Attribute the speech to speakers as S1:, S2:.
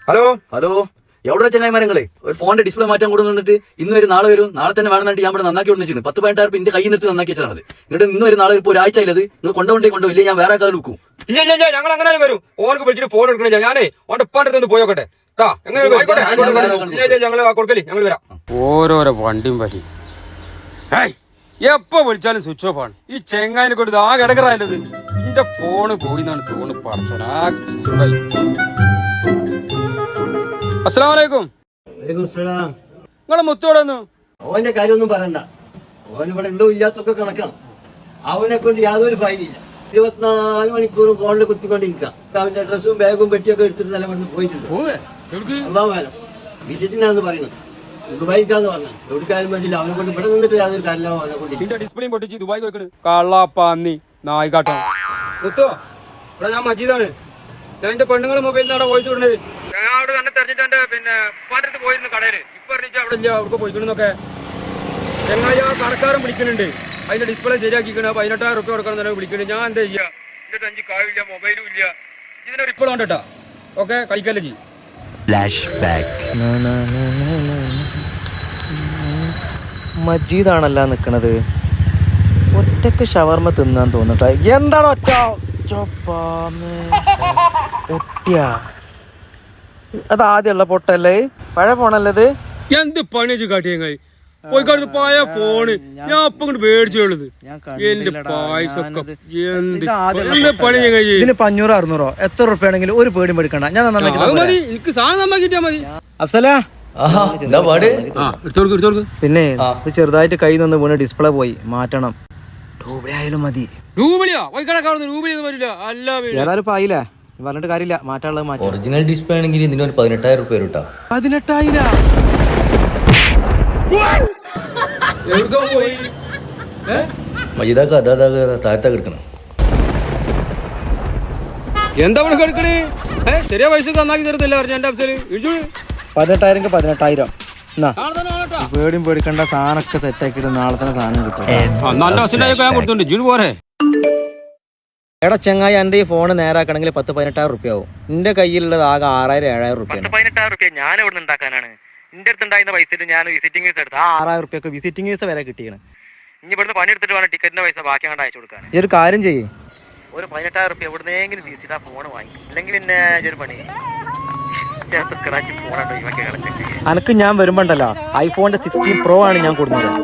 S1: Hello
S2: hello, എവിടെ ചങ്ങായിമാരങ്ങളെ ഒരു ഫോണിന്റെ ഡിസ്പ്ലേ മാറ്റാൻ കൂടെ നിന്നിട്ട് ഇന്ന് വരും നാളെ വരും, നാളെ തന്നെ വേണമെന്നിട്ട് ഞാൻ ഇവിടെ നന്നാക്കി കൊണ്ടിരിക്കുന്നു. 10-15 എന്റെ കയ്യിൽ നിന്ന് നന്നാക്കി വെച്ചാൽ എന്നിട്ട് ഇന്ന് വരും നാളെ ഇപ്പോൾ ഒരാഴ്ച ആയത് നിങ്ങൾ കൊണ്ടുപോയില്ലേ, ഞാൻ വേറെ ആൾക്കാർ വെക്കും.
S1: ഇല്ല ഞങ്ങൾ അങ്ങനെ വരും. ഓർക്ക് വിളിച്ചിട്ട് ഫോൺ എടുക്കണേ, ഞാനേ ഓന്റെ ഉപ്പാന്റെ ഒന്ന് പോയോട്ടെ. ഞങ്ങൾ കൊടുക്കല്ലേ, ഞങ്ങൾ വരാം. ഓരോരോ വണ്ടിയും വലി എപ്പോ വിളിച്ചാലും സ്വിച്ച് ഓഫ് ആണ്. ഈ ചെങ്ങായിനെ കൊണ്ട് ആ കിടക്കറായത് എന്റെ ഫോണ് പോയി എന്നാണ് തോന്നുന്നു. പറച്ചോനാ. അസ്സലാമലൈക്കും. നിങ്ങളെ മുത്തോടെ വന്നു.
S3: അവന്റെ കാര്യമൊന്നും പറയണ്ട. അവൻ ഇവിടെ ഉണ്ടോ ഇല്ലാത്തൊക്കെ കണക്കാണ്. അവനെ കൊണ്ട് യാതൊരു ഫായതയില്ല. 24 മണിക്കൂറും ഫോണിൽ കുത്തിക്കൊണ്ടിരിക്കാം. അവന്റെ ഡ്രസ്സും ബാഗും പെട്ടിയൊക്കെ എടുത്തിട്ട് നല്ല വന്ന് പോയിട്ടുണ്ട്. വിസിറ്റിനാന്ന് പറയുന്നത്, ദുബായിക്കാന്ന് പറഞ്ഞത്. എവിടേക്കായാലും വേണ്ടിയില്ല, അവനെ കൊണ്ട് ഇവിടെ നിന്നിട്ട് യാതൊരു കാര്യമില്ല. അവനെ കൊണ്ട്
S1: ഡിസ്പ്ലേയും പൊട്ടിച്ച് ദുബായ് പോയിക്കണ്. കള്ളാപ്പാന്നി നായിക്കാട്ടോ. മുത്തോ, ഇവിടെ ഞാൻ മജീദാണ്. ഞാൻ എന്റെ പെണ്ണുങ്ങളെ മൊബൈലിൽ നിന്നാണ് വോയിസ് വിടുന്നത്. ഞാൻ അവിടെ കണ്ടെ തെരഞ്ഞിട്ട് പിന്നെ പാട്ടത്ത് പോയിരുന്നു കടയില്. ഇപ്പൊ അവിടെ ഇല്ല, അവിടെ പോയിക്കണെന്നൊക്കെ. ചെങ്ങായി ആ കടക്കാരൻ വിളിക്കുന്നുണ്ട്. അതിന്റെ ഡിസ്പ്ലേ ശരിയാക്കിക്കണ 18,000 റുപ്യ കൊടുക്കണം തന്നെ വിളിക്കുന്നുണ്ട്. ഞാൻ എന്താ ചെയ്യാ? എന്റെ 5 കാവില്ല, മൊബൈലും ഇല്ല. ഇതിനൊരു ഇപ്പോൾ വേണ്ടട്ടാ. ഓക്കെ, കളിക്കല്ലേ ചെയ്യും.
S4: മജീദാണല്ല നിക്കണത്. ഒറ്റക്ക് ഷവർമ തിന്നാൻ തോന്നട്ടെ. എന്താണ് ഒറ്റ അത് ആദ്യമുള്ള പൊട്ടല്ലേ, പഴയ ഫോണല്ലത്?
S1: എന്ത് പണി കാട്ടിയങ്ങായി പോയിക്കാട് പോയ ഫോണ് ഞാൻ അപ്പൊ കൊണ്ട് മേടിച്ചുള്ളത്. എന്റെ പായസൊക്കെ എന്ത് പണി ചങ്ങായി?
S4: ഇതിന് 500-600 എത്ര റുപ്യ ആണെങ്കിലും ഒരു പേടിയും പേടിക്കണ്ട. ഞാൻ
S1: മതി, എനിക്ക് സാധനം നന്നാക്കിട്ടാ മതി.
S4: അഫ്സല, പിന്നെ ഇത് ചെറുതായിട്ട് കയ്യിൽ നിന്ന് വീണ് ഡിസ്പ്ലേ പോയി, മാറ്റണം. രൂപ ആയാലും മതി.
S1: രൂപയോ വരില്ല. അല്ല
S4: ഏതായാലും ആയില്ലേ, പറഞ്ഞിട്ട് കാര്യമില്ല. മാറ്റാനുള്ളത് മാറ്റാം.
S2: ഒറിജിനൽ ഡിസ്പ്ലേ ആണെങ്കിൽ ഇതിന് 18,000 റുപ്യ വരും.
S4: 18,000?
S2: മജീദാക്ക അതാ താഴത്താ കിടക്കണം.
S1: എന്താ കിടക്കണേ? ശരിയാ പൈസ നന്നാക്കി തരത്തില്ല പറഞ്ഞ എന്റെ അഫ്സല്.
S4: 18,000 18,000. പേടിയും പേടിക്കണ്ട, സാധനമൊക്കെ സെറ്റ് ആക്കിയിട്ട് നാളെ തന്നെ സാധനം കിട്ടും.
S1: നല്ല ഞാൻ കൊടുത്തോണ്ട് ജൂൺ പോരെ.
S4: എടാ ചെങ്ങായി, എന്റെ ഈ ഫോൺ നേരാക്കണമെങ്കിൽ 10-18,000 റുപ്യ ആവും. എന്റെ കയ്യിലുള്ളത് ആകെ 6,000-7,000 റുപ്യ.
S5: 18,000 റുപ്യ ഞാൻ എവിടെ ഉണ്ടാക്കാനാണ്? എന്റെ അടുത്ത് ഉണ്ടായിരുന്ന പൈസ ഞാൻ വിസിറ്റിംഗ് വിസ എടുത്തു.
S4: 6,000 റുപ്യൊക്കെ വിസിറ്റിംഗ് വിസ വരെ കിട്ടിയാണ്.
S5: ഇനി ഇവിടുന്ന് പണിയെടുത്തിട്ട് വേണം ടിക്കറ്റിന്റെ പൈസ ബാക്കി അങ്ങോട്ട് അയച്ചു കൊടുക്കാൻ.
S4: ഈ ഒരു കാര്യം ചെയ്യേ,
S5: ഒരു 18,000 റുപ്യ എവിടുന്നെങ്കിലും തിരിച്ചിട്ട് ആ ഫോൺ വാങ്ങി. അല്ലെങ്കിൽ പിന്നെ ഒരു പണി ഫോണുണ്ടോ ഇവക്കെ കളഞ്ഞിട്ട്
S4: അനക്ക് ഞാൻ വരുമ്പോണ്ടല്ലോ ഐഫോണിന്റെ 16 Pro ആണ് ഞാൻ കൊടുക്കുന്നത്.